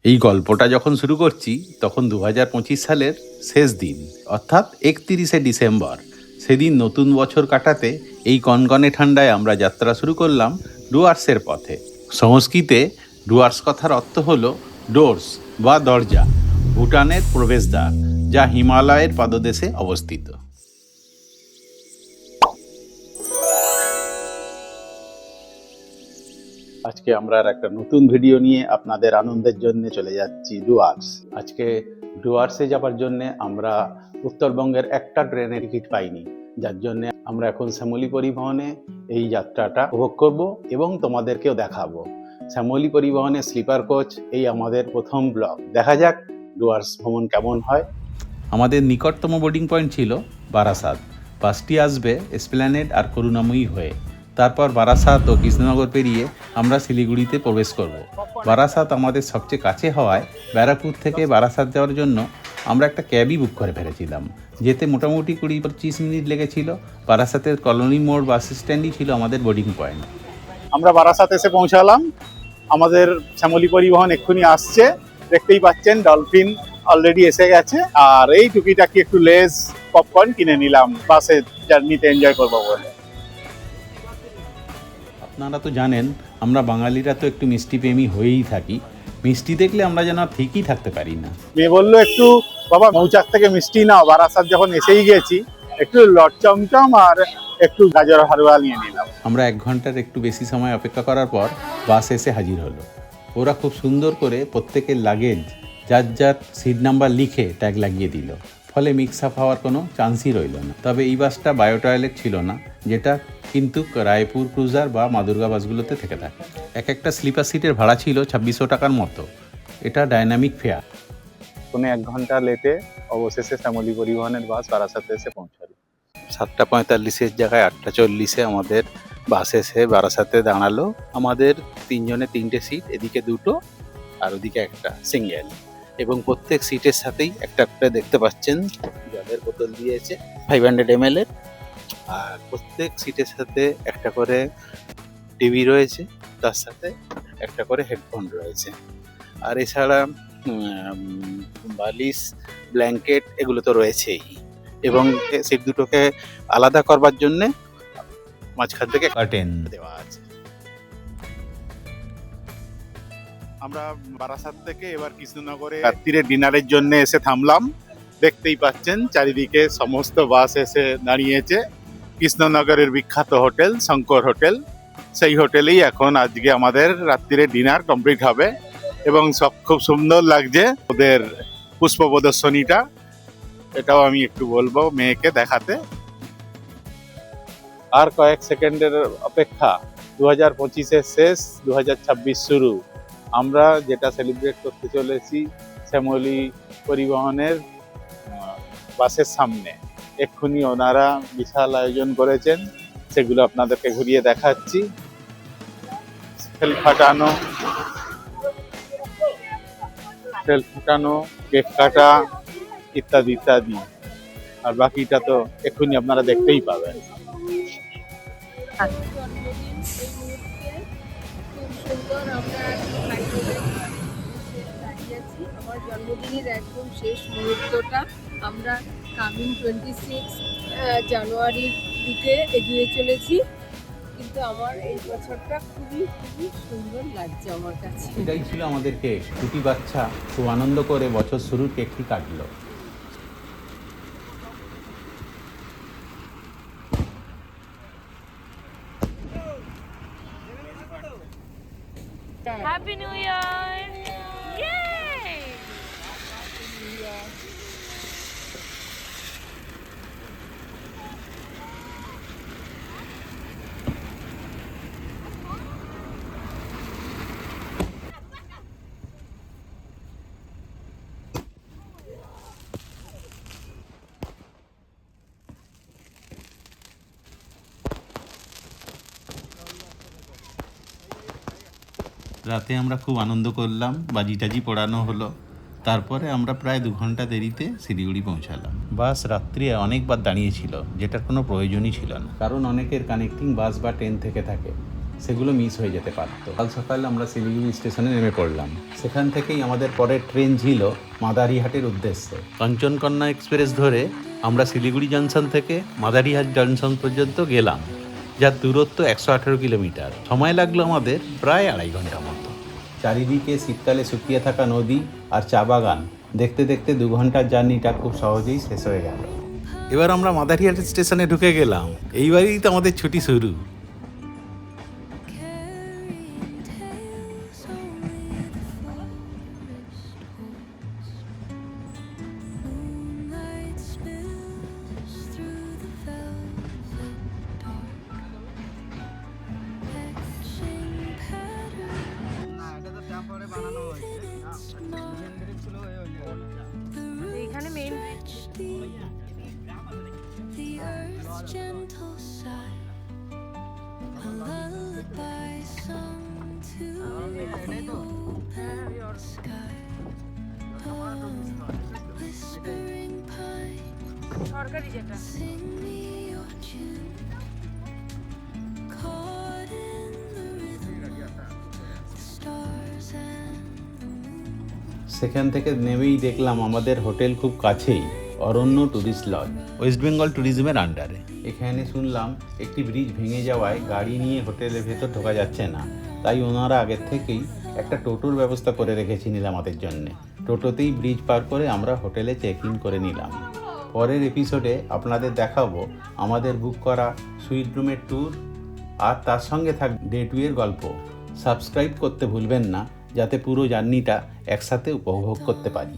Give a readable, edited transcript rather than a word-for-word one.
এই গল্পটা যখন শুরু করছি তখন 2025 সালের শেষ দিন, অর্থাৎ 31শে ডিসেম্বর। সেদিন নতুন বছর কাটাতে এই কনকনে ঠান্ডায় আমরা যাত্রা শুরু করলাম ডুয়ার্সের পথে। সংস্কৃতে ডুয়ার্স কথার অর্থ হল ডোর্স বা দরজা, ভুটানের প্রবেশদ্বার, যা হিমালয়ের পাদদেশে অবস্থিত। আজকে আমরা আর একটা নতুন ভিডিও নিয়ে আপনাদের আনন্দের জন্য চলে যাচ্ছি ডুয়ার্স। আজকে ডুয়ার্সে যাবার জন্য আমরা উত্তরবঙ্গের একটা ট্রেনের টিকিট পাইনি, যার জন্য আমরা এখন শ্যামলী পরিবহনে এই যাত্রাটা উপভোগ করব এবং তোমাদেরকেও দেখাবো। শ্যামলী পরিবহনে স্লিপার কোচ এই আমাদের প্রথম ব্লগ। দেখা যাক ডুয়ার্স ভ্রমণ কেমন হয়। আমাদের নিকটতম বোর্ডিং পয়েন্ট ছিল বারাসাত। বাসটি আসবে এসপ্ল্যানেড আর করুণাময়ী হয়ে। তারপর বারাসাত ও কৃষ্ণনগর পেরিয়ে আমরা শিলিগুড়িতে প্রবেশ করব। বারাসাত আমাদের সবচেয়ে কাছে হওয়ায় ব্যারাকপুর থেকে বারাসাত যাওয়ার জন্য আমরা একটা ক্যাবই বুক করে ফেলেছিলাম। যেতে মোটামুটি 20-25 মিনিট লেগেছিল। বারাসাতের কলোনি মোড় বাস স্ট্যান্ডই ছিল আমাদের বোর্ডিং পয়েন্ট। আমরা বারাসাত এসে পৌঁছালাম। আমাদের শ্যামলী পরিবহন এক্ষুনি আসছে, দেখতেই পাচ্ছেন ডলফিন অলরেডি এসে গেছে। আর এই টুকিটাকি একটু লেজ পপকর্ন কিনে নিলাম বাসে জার্নিতে এনজয় করবো বলে। আপনারা তো জানেন আমরা বাঙালিরা তো একটু মিষ্টি প্রেমী হয়েই থাকি। মিষ্টি দেখলে আমরা যেন ঠিকই থাকতে পারি না। মেয়ে বললো একটু বাবা মৌচাক থেকে মিষ্টি নাও। বারাসাত যখন এসেই গেছি একটু লট চমচম আর একটু গাজর হালুয়া নিয়ে নিলাম। আমরা 1 ঘন্টার একটু বেশি সময় অপেক্ষা করার পর বাস এসে হাজির হলো। ওরা খুব সুন্দর করে প্রত্যেকের লাগেজ যার যার সিট নাম্বার লিখে ট্যাগ লাগিয়ে দিল, ফলে মিক্স আপ হওয়ার কোনো চান্সই রইল না। তবে এই বাসটা বায়ো টয়লেট ছিল না, যেটা কিন্তু রায়পুর ক্রুজার বা মা দুর্গা বাসগুলোতে থেকে থাকে। একটা স্লিপার সিটের ভাড়া ছিল 2600 টাকার মতো। এটা ডাইনামিক ফেয়ার। কোনো 1 ঘন্টা লেটে অবশেষে শ্যামলী পরিবহনের বাস বারাসাতে এসে পৌঁছালো। 7:45-এর জায়গায় 8:40-এ আমাদের বাস এসে বারাসাতে দাঁড়ালো। আমাদের 3 জনে 3টে সিট, এদিকে 2টো আর ওদিকে একটা সিঙ্গেল, এবং প্রত্যেক সিটের সাথেই একটা করে দেখতে পাচ্ছেন জলের বোতল দিয়েছে 500 ml এর। আর প্রত্যেক সিটের সাথে একটা করে টিভি রয়েছে, তার সাথে একটা করে হেডফোন রয়েছে। আর এছাড়া বালিশ, ব্ল্যাঙ্কেট এগুলো তো রয়েছেই, এবং সিট দুটোকে আলাদা করবার জন্যে মাঝখান থেকে কার্টেন দেওয়া আছে। আমরা বারাসাত থেকে এবার কৃষ্ণনগরে রাত্রিরে ডিনারের জন্য এসে থামলাম। দেখতেই পাচ্ছেন চারিদিকে সমস্ত বাস এসে দাঁড়িয়েছে। কৃষ্ণনগরের বিখ্যাত হোটেল শঙ্কর হোটেল, সেই হোটেলেই এখন আজকে আমাদের রাত্রিরে ডিনার কমপ্লিট হবে। এবং সব খুব সুন্দর লাগছে ওদের পুষ্প প্রদর্শনীটা, এটাও আমি একটু বলবো মেয়েকে দেখাতে। আর কয়েক সেকেন্ডের অপেক্ষা, 2025-এর শেষ, 2026 শুরু। আমরা যেটা সেলিব্রেট করতে চলেছি শ্যামলী পরিবহনের বাসের সামনে। এক্ষুনি ওনারা বিশাল আয়োজন করেছেন, সেগুলো আপনাদেরকে ঘুরিয়ে দেখাচ্ছি। সেলফ ফাটানো, কেক কাটা ইত্যাদি ইত্যাদি। আর বাকিটা তো এক্ষুনি আপনারা দেখতেই পাবেন। আমার জন্মদিনের একদম শেষ মুহূর্তটা আমরা কামিং 26 জানুয়ারির দিকে এগিয়ে চলেছি, কিন্তু আমার এই বছরটা খুবই খুবই সুন্দর লাগছে আমার কাছে। এটাই ছিল আমাদের কেক। দুটি বাচ্চা খুব আনন্দ করে বছর শুরুর কেকটি কাটলো। Happy New Year! Yay! রাতে আমরা খুব আনন্দ করলাম, বাজি টাজি পোড়ানো হলো। তারপরে আমরা প্রায় 2 ঘন্টা দেরিতে শিলিগুড়ি পৌঁছালাম। বাস রাত্রি অনেকবার দাঁড়িয়েছিল, যেটার কোনো প্রয়োজনই ছিল না, কারণ অনেকের কানেক্টিং বাস বা ট্রেন থেকে থাকে। সেগুলো মিস হয়ে যেতে পারতো। কাল সকালে আমরা শিলিগুড়ি স্টেশনে নেমে পড়লাম। সেখান থেকেই আমাদের পরের ট্রেন ছিল মাদারিহাটের উদ্দেশ্যে। কাঞ্চনকন্যা এক্সপ্রেস ধরে আমরা শিলিগুড়ি জংশন থেকে মাদারিহাট জংশন পর্যন্ত গেলাম, যার দূরত্ব 118 কিলোমিটার। সময় লাগলো আমাদের প্রায় 2.5 ঘন্টা মতো। চারিদিকে শীতকালে শুকিয়ে থাকা নদী আর চা বাগান দেখতে দেখতে 2 ঘন্টার জার্নিটা খুব সহজেই শেষ হয়ে গেল। এবার আমরা মাদারিহাট স্টেশনে ঢুকে গেলাম। এইবারই তো আমাদের ছুটি শুরু। এখানে main The earth's gentle sigh, a lullaby sung to the open sky. Whispering pine, সরকারি যেটা sing me your tune. Caught in the rhythm, the stars and the moon. সেখান থেকে নেমেই দেখলাম আমাদের হোটেল খুব কাছেই, অরণ্য ট্যুরিস্ট লজ, ওয়েস্ট বেঙ্গল ট্যুরিজমের আন্ডারে। এখানে শুনলাম একটি ব্রিজ ভেঙে যাওয়ায় গাড়ি নিয়ে হোটেলের ভেতর ঢোকা যাচ্ছে না, তাই ওনারা আগের থেকেই একটা টোটোর ব্যবস্থা করে রেখেছিলেন আমাদের জন্যে। টোটোতেই ব্রিজ পার করে আমরা হোটেলে চেক ইন করে নিলাম। পরের এপিসোডে আপনাদের দেখাবো আমাদের বুক করা সুইট রুমের ট্যুর, আর তার সঙ্গে থাক ডে 2 এর গল্প। সাবস্ক্রাইব করতে ভুলবেন না, যাতে পুরো জার্নিটা একসাথে উপভোগ করতে পারি।